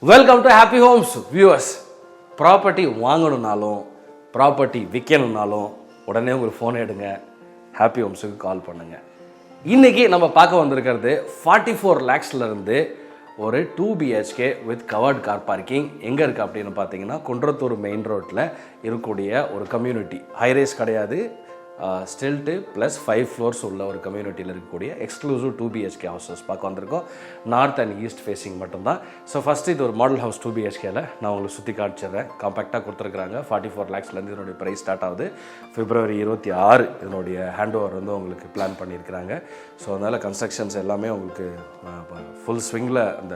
Welcome to happy homes viewers. Property வாங்கணுன்னாலும் property விற்கணுன்னாலும் உடனே உங்களுக்கு ஃபோன் எடுங்க, ஹாப்பி ஹோம்ஸுக்கு கால் பண்ணுங்கள். இன்றைக்கி நம்ம பார்க்க வந்திருக்கிறது 44 lakhsலேருந்து ஒரு 2 BHK with covered car parking எங்கே இருக்குது அப்படின்னு பார்த்தீங்கன்னா குன்றத்தூர் மெயின் ரோட்டில் இருக்கக்கூடிய ஒரு கம்யூனிட்டி. ஹைரேஸ் கிடையாது, ஸ்டில்ட்டு ப்ளஸ் 5 floors உள்ள ஒரு கம்யூனிட்டியில் இருக்கக்கூடிய எக்ஸ்க்ளூசிவ் 2 BHK ஹவுசஸ் பார்க்க வந்திருக்கோம். நார்த் அண்ட் ஈஸ்ட் ஃபேஸிங் மட்டும்தான். ஸோ ஃபஸ்ட்டு இது ஒரு மாடல் ஹவுஸ் 2 BHKல நான் உங்களுக்கு சுற்றி காமிச்சிடுறேன். காம்பேக்டாக கொடுத்துருக்குறாங்க. 44 lakhsலேருந்து இதனுடைய ப்ரைஸ் ஸ்டார்ட் ஆகுது. February 26 இதனுடைய ஹேண்ட் ஓவர் வந்து உங்களுக்கு பிளான் பண்ணியிருக்கிறாங்க. ஸோ அதனால் கன்ஸ்ட்ரக்ஷன்ஸ் எல்லாமே உங்களுக்கு ஃபுல் ஸ்விங்கில் அந்த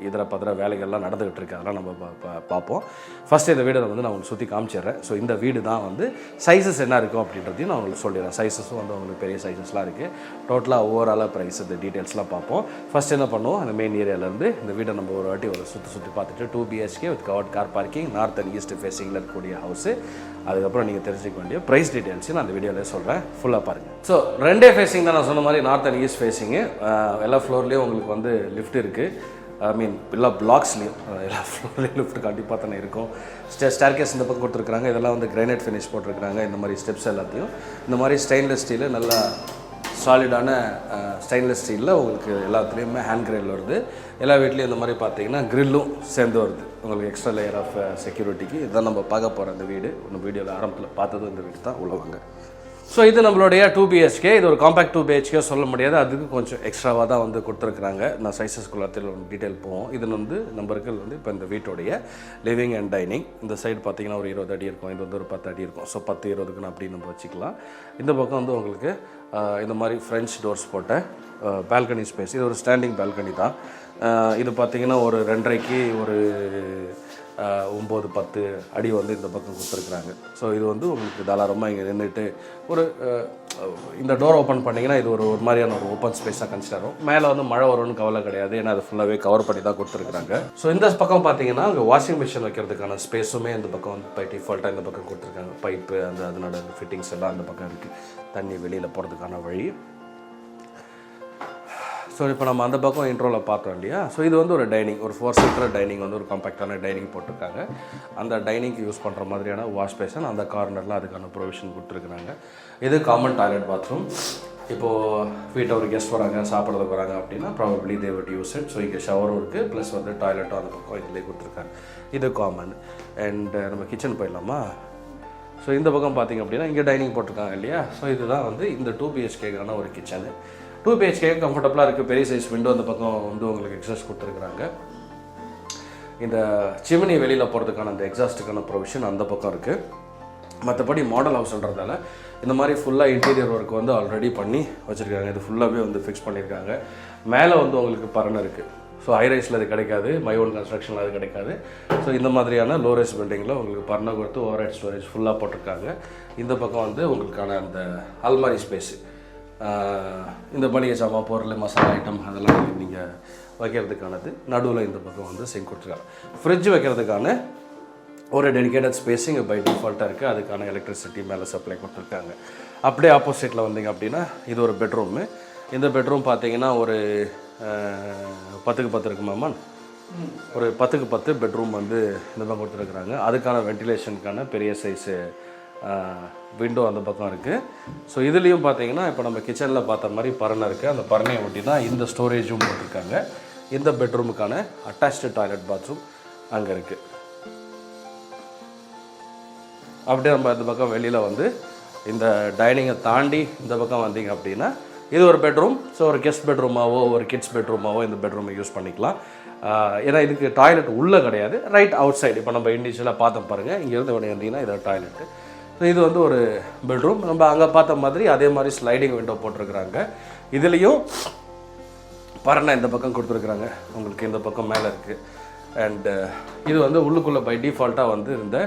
இதர பத்திர வேலைகள்லாம் நடந்துகிட்டு இருக்கு. அதெல்லாம் நம்ம பார்ப்போம். ஃபஸ்ட்டு இந்த வீடை வந்து நான் உங்களுக்கு சுற்றி காமிச்சிடுறேன். ஸோ இந்த வீடு தான் வந்து சைஸஸ் என்ன இருக்கும் அப்படின்றதையும் நான் உங்களுக்கு சொல்லிடுறேன். சைஸஸும் வந்து உங்களுக்கு பெரிய சைஸஸ்லாம் இருக்குது. டோட்டலாக ஓவராலாக ப்ரைஸ் இந்த டீட்டெயில்ஸ்லாம் பார்ப்போம். ஃபஸ்ட் என்ன பண்ணுவோம், அந்த மெயின் ஏரியாவிலேருந்து இந்த வீடை நம்ம ஒரு வாட்டி ஒரு சுற்றி பார்த்துட்டு 2 BHK with covered car parking north and east ஃபேஸிங்கில் இருக்கக்கூடிய ஹவுஸு. அதுக்கப்புறம் நீங்கள் தெரிஞ்சுக்க வேண்டிய ப்ரைஸ் டீட்டெயில்ஸையும் நான் அந்த வீடியோவிலே சொல்கிறேன். ஃபுல்லாக பாருங்கள். ஸோ ரெண்டே ஃபேஸிங் தான் நான் சொன்ன மாதிரி, நார்த் அண்ட் ஈஸ்ட் ஃபேஸிங்கு. எல்லா ஃப்ளோர்லேயும் உங்களுக்கு வந்து லிஃப்ட் இருக்குது. எல்லா பிளாக்ஸ்லேயும் எல்லா ஃப்ளோர்லேயும் லிஃப்ட் கண்டிப்பாக தானே இருக்கும். ஸ்டேர்கேஸ் இந்த பக்கம் கொடுத்துருக்குறாங்க. இதெல்லாம் வந்து கிரைனைட் ஃபினிஷ் போட்டிருக்கிறாங்க. இந்த மாதிரி ஸ்டெப்ஸ் எல்லாத்தையும் இந்த மாதிரி ஸ்டெயின்லெஸ் ஸ்டீலு, நல்லா சாலிடான ஸ்டெயின்லெஸ் ஸ்டீலில் உங்களுக்கு எல்லாத்துலேயுமே ஹேண்ட் கிரில் வருது. எல்லா வீட்லேயும் இந்த மாதிரி பார்த்தீங்கன்னா கிரில்லும் சேர்ந்து வருது உங்களுக்கு எக்ஸ்ட்ரா லேயர் ஆஃப் செக்யூரிட்டிக்கு. இதுதான் நம்ம பார்க்க போகிற இந்த வீடு. இந்த வீடியோவில் ஆரம்பத்தில் பார்த்ததும் இந்த வீடு தான் உள்ளவங்க. ஸோ இது நம்மளுடைய 2 BHK. இது ஒரு காம்பேக்ட் 2 BHK சொல்ல முடியாது, அதுக்கு கொஞ்சம் எக்ஸ்ட்ராவாக தான் வந்து கொடுத்துருக்குறாங்க. நான் சைஸஸ்குள்ளத்தில் டீட்டெயில் போவோம். இது வந்து நம்பர்கள் வந்து இப்போ இந்த வீட்டோடைய லிவிங் அண்ட் டைனிங். இந்த சைடு பார்த்தீங்கன்னா ஒரு 20 அடி இருக்கும், இது வந்து ஒரு 10 அடி இருக்கும். ஸோ 10-20க்குன்னு அப்படி நம்ம வச்சுக்கலாம். இந்த பக்கம் வந்து உங்களுக்கு இந்த மாதிரி ஃப்ரெஞ்ச் டோர்ஸ் போட்ட பால்கனி ஸ்பேஸ். இது ஒரு ஸ்டாண்டிங் பால்கனி தான். இது பார்த்திங்கன்னா ஒரு 2.5க்கு ஒரு 9-10 அடி வந்து இந்த பக்கம் கொடுத்துருக்குறாங்க. ஸோ இது வந்து உங்களுக்கு தாராளமாக இங்கே நின்றுட்டு ஒரு இந்த டோர் ஓப்பன் பண்ணிங்கன்னா இது ஒரு மாதிரியான ஒரு ஓப்பன் ஸ்பேஸாக கன்சிடர் ஆகும். மேலே வந்து மழை வரும்னு கவலை கிடையாது, ஏன்னா அது ஃபுல்லாகவே கவர் பண்ணி தான் கொடுத்துருக்குறாங்க. ஸோ இந்த பக்கம் பார்த்தீங்கன்னா அங்கே வாஷிங் மிஷின் வைக்கிறதுக்கான ஸ்பேஸுமே இந்த பக்கம் வந்து பை டிஃபால்ட்டாக இந்த பக்கம் கொடுத்துருக்காங்க. பைப்பு அதனோட ஃபிட்டிங்ஸ் எல்லாம் அந்த பக்கம் இருக்குது. தண்ணி வெளியில் போகிறதுக்கான வழி. ஸோ இப்போ நம்ம அந்த பக்கம் இன்ட்ரோவில் பார்த்தோம் இல்லையா. ஸோ இது வந்து ஒரு டைனிங், ஒரு 4 seater டைனிங் வந்து ஒரு காம்பேக்டான டைனிங் போட்டிருக்காங்க. அந்த டைனிங்க்கு யூஸ் பண்ணுற மாதிரியான வாஷ் பேஷன் அந்த கார்னரில் அதுக்கான ப்ரொவிஷன் கொடுத்துருக்குறாங்க. இது காமன் டாய்லெட் பாத்ரூம். இப்போது வீட்டை ஒரு கெஸ்ட் வராங்க, சாப்பிட்றதுக்கு வராங்க அப்படின்னா probably they would use it. So இங்கே ஷவரும் இருக்குது, ப்ளஸ் வந்து டாய்லெட்டும் அந்த பக்கம் இதிலே கொடுத்துருக்காங்க. இது காமன். அண்ட் நம்ம கிச்சன் போயிடலாமா. ஸோ இந்த பக்கம் பார்த்திங்க அப்படின்னா இங்கே டைனிங் போட்டிருக்காங்க இல்லையா. ஸோ இதுதான் வந்து இந்த 2 BHKக்கான ஒரு கிச்சனு. 2 BHK கம்ஃபர்டபுளாக இருக்குது. பெரிய சைஸ் விண்டோ அந்த பக்கம் வந்து உங்களுக்கு எக்ஸாஸ்ட் கொடுத்துருக்குறாங்க. இந்த சிமினி வெளியில் போகிறதுக்கான அந்த எக்ஸாஸ்ட்டுக்கான ப்ரொவிஷன் அந்த பக்கம் இருக்குது. மற்றபடி மாடல் ஹவுஸ்ன்றதால இந்த மாதிரி ஃபுல்லாக இன்டீரியர் ஒர்க் வந்து ஆல்ரெடி பண்ணி வச்சுருக்காங்க. இது ஃபுல்லாகவே வந்து ஃபிக்ஸ் பண்ணியிருக்காங்க. மேலே வந்து உங்களுக்கு பரணை இருக்குது. ஸோ ஹைரைஸில் அது கிடைக்காது, மை ஓன் கன்ஸ்ட்ரக்ஷனில் அது கிடைக்காது. ஸோ இந்த மாதிரியான லோ ரைஸ் பில்டிங்கில் உங்களுக்கு பரணை கொடுத்து ஓவர் ஹெட் ஸ்டோரேஜ் ஃபுல்லாக போட்டிருக்காங்க. இந்த பக்கம் வந்து உங்களுக்கான அந்த அல்மாரி ஸ்பேஸு, இந்த மளிகை சாமான், பொருள், மசாலா ஐட்டம் அதெல்லாம் நீங்கள் வைக்கிறதுக்கானது. நடுவில் இந்த பக்கம் வந்து சிங்க் கொடுத்துருக்காங்க. ஃப்ரிட்ஜ் வைக்கிறதுக்கான ஒரு டெடிகேட்டட் ஸ்பேஸிங் பை டிஃபால்ட்டாக இருக்குது. அதுக்கான எலக்ட்ரிசிட்டி மேலே சப்ளை கொடுத்துருக்காங்க. அப்படியே ஆப்போசிட்டில் வந்தீங்க அப்படின்னா இது ஒரு பெட்ரூமு. இந்த பெட்ரூம் பார்த்தீங்கன்னா ஒரு 10க்கு 10 இருக்குமாம்மா, ஒரு 10க்கு 10 பெட்ரூம் வந்து இந்த பக்கம் கொடுத்துருக்குறாங்க. அதுக்கான வென்டிலேஷனுக்கான பெரிய சைஸு விண்டோ அந்த பக்கம் இருக்குது. ஸோ இதுலேயும் பார்த்தீங்கன்னா இப்போ நம்ம கிச்சனில் பார்த்த மாதிரி பரணை இருக்குது. அந்த பரணையை ஒட்டி தான் இந்த ஸ்டோரேஜும் போட்டிருக்காங்க. இந்த பெட்ரூமுக்கான அட்டாச்டு டாய்லெட் பாத்ரூம் அங்கே இருக்குது. அப்படியே நம்ம இந்த பக்கம் வெளியில் வந்து இந்த டைனிங்கை தாண்டி இந்த பக்கம் வந்தீங்க அப்படின்னா இது ஒரு பெட்ரூம். ஸோ ஒரு கெஸ்ட் பெட்ரூமாவோ ஒரு கிட்ஸ் பெட்ரூமாவோ இந்த பெட்ரூமை யூஸ் பண்ணிக்கலாம். ஏன்னா இதுக்கு டாய்லெட் உள்ளே கிடையாது, ரைட் அவுட் சைடு. இப்போ நம்ம இண்டிவிஜுவலாக பார்த்தோம் பாருங்கள், இங்கேருந்து வந்தீங்கன்னா இது டாய்லெட்டு. ஸோ இது வந்து ஒரு பெட்ரூம். நம்ம அங்கே பார்த்த மாதிரி அதே மாதிரி ஸ்லைடிங் விண்டோ போட்டிருக்கிறாங்க. இதுலேயும் பரணை இந்த பக்கம் கொடுத்துருக்குறாங்க. உங்களுக்கு இந்த பக்கம் மேலே இருக்குது. அண்டு இது வந்து உள்ளுக்குள்ளே பை டிஃபால்ட்டாக வந்து இந்த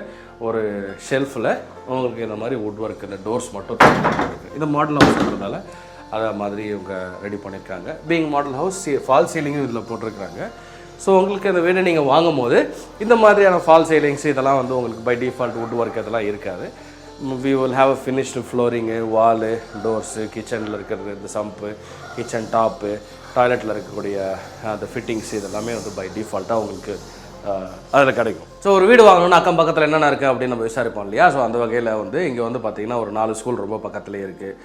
ஒரு ஷெல்ஃபில் உங்களுக்கு இந்த மாதிரி வுட் ஒர்க், இந்த டோர்ஸ் மட்டும் இருக்குது. இந்த மாடல் ஹவுஸ்ன்றதால அதை மாதிரி இவங்க ரெடி பண்ணியிருக்காங்க. பீயிங் மாடல் ஹவுஸ் ஃபால் சீலிங்கும் இதில் போட்டிருக்கிறாங்க. ஸோ உங்களுக்கு இந்த வீடு நீங்கள் வாங்கும் போது இந்த மாதிரியான ஃபால் சீலிங்ஸ் இதெல்லாம் வந்து உங்களுக்கு பை டிஃபால்ட் வுட் ஒர்க் இதெல்லாம் இருக்காது. we will have a finished flooring, wall, doors, கிச்சனில் இருக்கிறது, இந்த சம்பு, கிச்சன் டாப்பு, டாய்லெட்டில் இருக்கக்கூடிய அந்த ஃபிட்டிங்ஸ் இதெல்லாமே வந்து பை டிஃபால்ட்டாக உங்களுக்கு அதில் கிடைக்கும். ஸோ ஒரு வீடு வாங்கணும்னா அக்கம் பக்கத்தில் என்னென்ன இருக்குது அப்படின்னு நம்ம விசாரிப்போம் இல்லையா? ஸோ அந்த வகையில் வந்து இங்கே வந்து பார்த்திங்கன்னா ஒரு 4 ஸ்கூல் ரொம்ப பக்கத்துலேயே இருக்குது.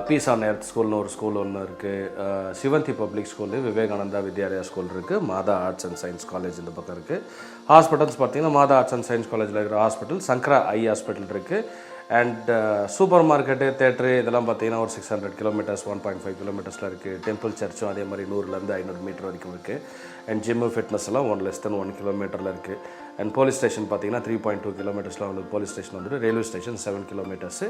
பீஸ் ஆன் எர்த் ஸ்கூல்னு ஒரு ஸ்கூல் ஒன்று இருக்குது. Sivanthi public school, Vivekananda Vidyalaya school இருக்குது. Matha arts and science college இந்த பக்கம் இருக்குது. ஹாஸ்பிட்டல்ஸ் பார்த்திங்கன்னா மாதா ஆர்ட்ஸ் அண்ட் சயின்ஸ் காலேஜில் இருக்கிற ஹாஸ்பிட்டல், சங்கரா ஐ ஹாஸ்பிட்டல் இருக்குது. அண்ட் சூப்பர் மார்க்கெட்டு, தேட்டரு இதெல்லாம் பார்த்தீங்கன்னா ஒரு 600 கிலோமீட்டர்ஸ் 1.5 கிலோமீட்டர்ஸில் இருக்குது. டெம்பிள் சர்ச்சும் அதே மாதிரி 100லேருந்து 500 மீட்டர் வரைக்கும் இருக்குது. அண்ட் ஜிம்மு ஃபிட்னஸ் எல்லாம் less than 1 கிலோமீட்டரில் இருக்குது. அண்ட் போலீஸ் ஸ்டேஷன் பார்த்தீங்கன்னா 3.2 கிலோமீட்டர்ஸில் வந்து போலீஸ் ஸ்டேஷன் வந்துட்டு. Railway station 7 kilometres.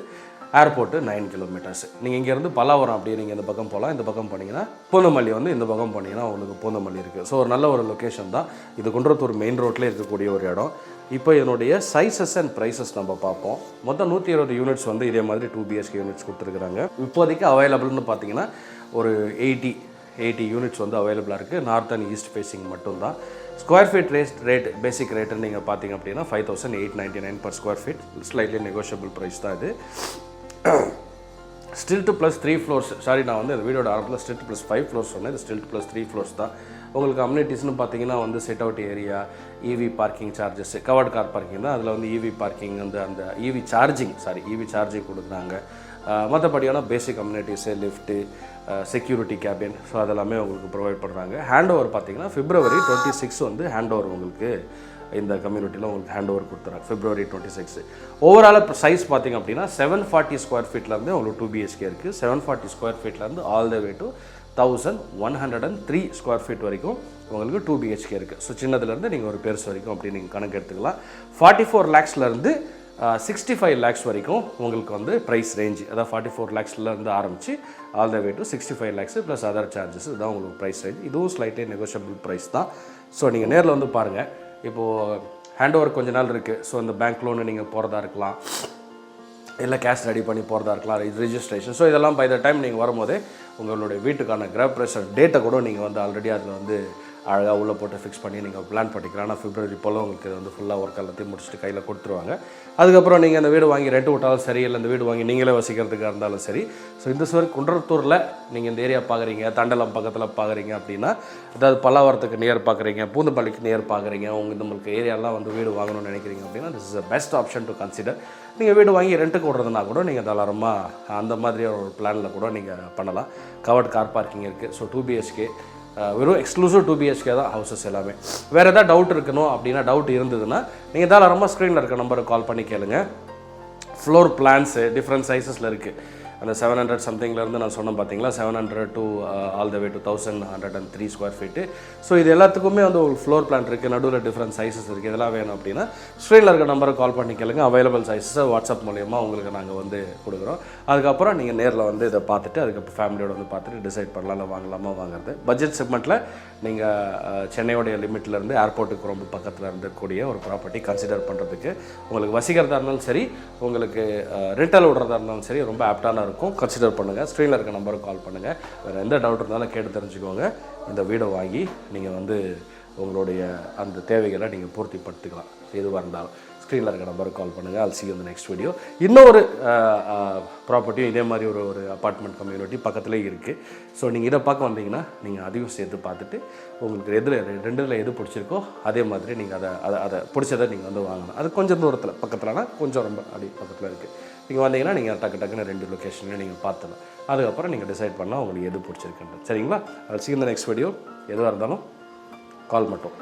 Airport 9 kilometres. நீங்கள் இங்கேருந்து பல்லாவரம் அப்படியே நீங்கள் இந்த பக்கம் போகலாம். இந்த பக்கம் போனீங்கன்னா பூந்தமல்லி வந்து இந்த பக்கம் போனீங்கன்னா உங்களுக்கு பூந்தமல்லி இருக்குது. ஸோ ஒரு நல்ல ஒரு லொக்கேஷன் தான் இது. குன்றத்தூர் மெயின் ரோட்லேயே இருக்கக்கூடிய ஒரு இடம். இப்போ இதனுடைய சைஸஸ் அண்ட் ப்ரைஸஸ் நம்ம பார்ப்போம். மொத்தம் 120 யூனிட்ஸ் வந்து இதே மாதிரி 2 BHK யூனிட்ஸ் கொடுத்துருக்குறாங்க. இப்போதைக்கு அவைலபிள்னு பார்த்தீங்கன்னா ஒரு 80 யூனிட்ஸ் வந்து அவைலபிளாக இருக்குது. நார்த் அண்ட் ஈஸ்ட் ஃபேஸிங் மட்டும்தான். ஸ்கொயர் ஃபீட் ரேட் பேசிக் ரேட்டுன்னு நீங்கள் பார்த்தீங்க அப்படின்னா 5899 per square feet. Slightly negotiable price தான் இது. ஸ்டில்ட் ப்ளஸ் 3 ஃப்ளோர்ஸ். சாரி, நான் வந்து இந்த வீடியோட ஆரம்பத்தில் ஸ்டில்ட் ப்ளஸ் 5 ஃப்ளோர்ஸ் சொன்னேன். இது ஸ்டில்ட் ப்ளஸ் 3 ஃப்ளோர்ஸ் தான். உங்களுக்கு அம்யூனிட்டிஸ்னு பார்த்தீங்கன்னா வந்து set out area, EV parking charges, covered car parking தான். அதில் வந்து இவி பார்க்கிங் வந்து அந்த இவி சார்ஜிங் கொடுக்குறாங்க. மற்றபடியான பேசிக் communities, lift, security cabin, so அதெல்லாமே உங்களுக்கு ப்ரொவைட் பண்ணுறாங்க. ஹேண்ட் ஓவர் பார்த்தீங்கன்னா February 26 வந்து ஹேண்ட் ஓவர் உங்களுக்கு இந்த கம்யூனிட்டியில் உங்களுக்கு ஹேண்ட் ஓவர் கொடுத்துறாங்க. February 26. ஓவரால் சைஸ் பார்த்திங்க அப்படின்னா 740 ஸ்கொயர் ஃபீட்லேருந்து உங்களுக்கு 2 BHK இருக்குது. 740 ஸ்கொயர் ஃபீட்லேருந்து all the way to 1103 square feet வரைக்கும் உங்களுக்கு 2 BHK இருக்குது. ஸோ சின்னதுலேருந்து நீங்கள் ஒரு பெருசு வரைக்கும் அப்படி நீங்கள் கணக்கு எடுத்துக்கலாம். 44 lakhsலேருந்து 65 lakhs வரைக்கும் உங்களுக்கு வந்து ப்ரைஸ் ரேஞ்சு. அதாவது 44 lakhsலேருந்து ஆரம்பித்து all the way to 65 lakhs plus other charges. இதுதான் உங்களுக்கு ப்ரைஸ் ரேஞ்ச். இதுவும் ஸ்லைட்லி நெகோஷியபிள் ப்ரைஸ் தான். ஸோ நீங்கள் நேரில் வந்து பாருங்கள். இப்போது ஹேண்ட் ஓவர் கொஞ்ச நாள் இருக்குது. ஸோ இந்த பேங்க் லோனு நீங்கள் போகிறதா இருக்கலாம், இல்லை கேஷ் ரெடி பண்ணி போகிறதா இருக்கலாம், ரிஜிஸ்ட்ரேஷன். ஸோ இதெல்லாம் பை த டைம் நீங்கள் வரும்போதே உங்களுடைய வீட்டுக்கான கிராப்ரேஷன் டேட்டை கூட நீங்கள் வந்து ஆல்ரெடி அதில் வந்து அழகாக உள்ளே போட்டு ஃபிக்ஸ் பண்ணி நீங்கள் பிளான் பண்ணிக்கலாம். ஆனால் February போல் உங்களுக்கு இது வந்து ஃபுல்லாக ஒர்க் எல்லாத்தையும் முடிச்சுட்டு கையில் கொடுத்துருவாங்க. அதுக்கப்புறம் நீங்கள் அந்த வீடு வாங்கி ரெண்ட் விட்டாலும் சரி, இல்லை இந்த வீடு வாங்கி நீங்களே வசிக்கிறதுக்காக இருந்தாலும் சரி. ஸோ இந்த சரி குன்றத்தூரில் நீங்கள் இந்த ஏரியா பார்க்குறீங்க, தண்டலம் பக்கத்தில் பார்க்குறீங்க அப்படின்னா, அதாவது பல்லாவரத்துக்கு நியர் பார்க்குறீங்க, பூந்தமல்லிக்கு நியர் பார்க்குறீங்க, உங்களுக்கு ஏரியாலாம் வந்து வீடு வாங்கணும்னு நினைக்கிறீங்க அப்படின்னா this is a best option to consider. நீங்கள் வீடு வாங்கி ரெண்ட்டுக்கு விடுறதுனா கூட நீங்கள் தாராளமாக அந்த மாதிரி ஒரு பிளானில் கூட நீங்கள் பண்ணலாம். கவர்ட் கார் பார்க்கிங் இருக்குது. ஸோ 2 BHK வெறும் எக்ஸ்க்ளூசிவ் 2 BHK தான் ஹவுசஸ் எல்லாமே. வேறு எதாவது டவுட் இருக்கணும் அப்படின்னா, டவுட் இருந்ததுன்னா நீங்கள் தாராளமாக ஸ்க்ரீனில் இருக்க நம்பருக்கு கால் பண்ணி கேளுங்க. ஃப்ளோர் பிளான்ஸு டிஃப்ரெண்ட் சைஸஸில் இருக்குது. அந்த 700 சம்திங்லேருந்து நான் சொன்னேன் பார்த்தீங்களா, 700 to all the way to 1103 square feet. So இது எல்லாத்துக்குமே வந்து ஒரு ஃப்ளோர் பிளான் இருக்குது. நடுவில் டிஃப்ரெண்ட் சைஸஸ் இருக்குது. இதெல்லாம் வேணும் அப்படின்னா ஸ்க்ரீனில் இருக்க நம்பருக்கு கால் பண்ணி கேளுங்க. அவைலபிள் சைஸஸை வாட்ஸ்அப் மூலியமாக உங்களுக்கு நாங்கள் வந்து கொடுக்குறோம். அதுக்கப்புறம் நீங்கள் நேரில் வந்து இதை பார்த்துட்டு அதுக்கப்புறம் ஃபேமிலியோட வந்து பார்த்துட்டு டிசைட் பண்ணலாம் இல்லை வாங்கலாமா வாங்குறது. பட்ஜெட் செக்மெண்ட்டில் நீங்கள் சென்னையோடைய லிமிட்லேருந்து ஏர்போர்ட்டுக்கு ரொம்ப பக்கத்தில் இருக்கக்கூடிய ஒரு ப்ராப்பர்ட்டி கன்சிடர் பண்ணுறதுக்கு, உங்களுக்கு வசிக்கிறதா இருந்தாலும் சரி, உங்களுக்கு ரெண்டல் விடுறதா இருந்தாலும் சரி, ரொம்ப ஆப்டான இருக்கும். கன்சிடர் பண்ணுங்கள். ஸ்க்ரீனில் இருக்க நம்பருக்கு கால் பண்ணுங்கள். வேறு எந்த டவுட் இருந்தாலும் கேட்டு தெரிஞ்சுக்கோங்க. இந்த வீடை வாங்கி நீங்கள் வந்து உங்களுடைய அந்த தேவைகளை நீங்கள் பூர்த்தி படுத்திக்கலாம். எதுவாக இருந்தாலும் ஸ்க்ரீனில் இருக்க நம்பருக்கு கால் பண்ணுங்கள். I'll see you in the next video. இன்னொரு ப்ராப்பர்ட்டியும் இதே மாதிரி ஒரு அப்பார்ட்மெண்ட் கம்யூனிட்டி பக்கத்துலேயே இருக்குது. ஸோ நீங்கள் இதை பார்க்க வந்தீங்கன்னா நீங்கள் அதையும் சேர்த்து பார்த்துட்டு உங்களுக்கு ரெண்டில் எது பிடிச்சிருக்கோ அதே மாதிரி நீங்கள் அதை பிடிச்சதை நீங்கள் வந்து வாங்கணும். அது கொஞ்சம் தூரத்தில் பக்கத்துலனா கொஞ்சம் ரொம்ப அப்படி பக்கத்தில் இருக்குது. நீங்கள் வந்தீங்கன்னா நீங்கள் டக்குன்னு 2 லொக்கேஷன்லையும் நீங்கள் பார்த்துலாம். அதுக்கப்புறம் நீங்கள் டிசைட் பண்ணால் உங்களுக்கு எது பிடிச்சிருக்குன்றது. சரிங்களா? I'll see you in the next video. எதுவாக இருந்தாலும் கால் மட்டும்.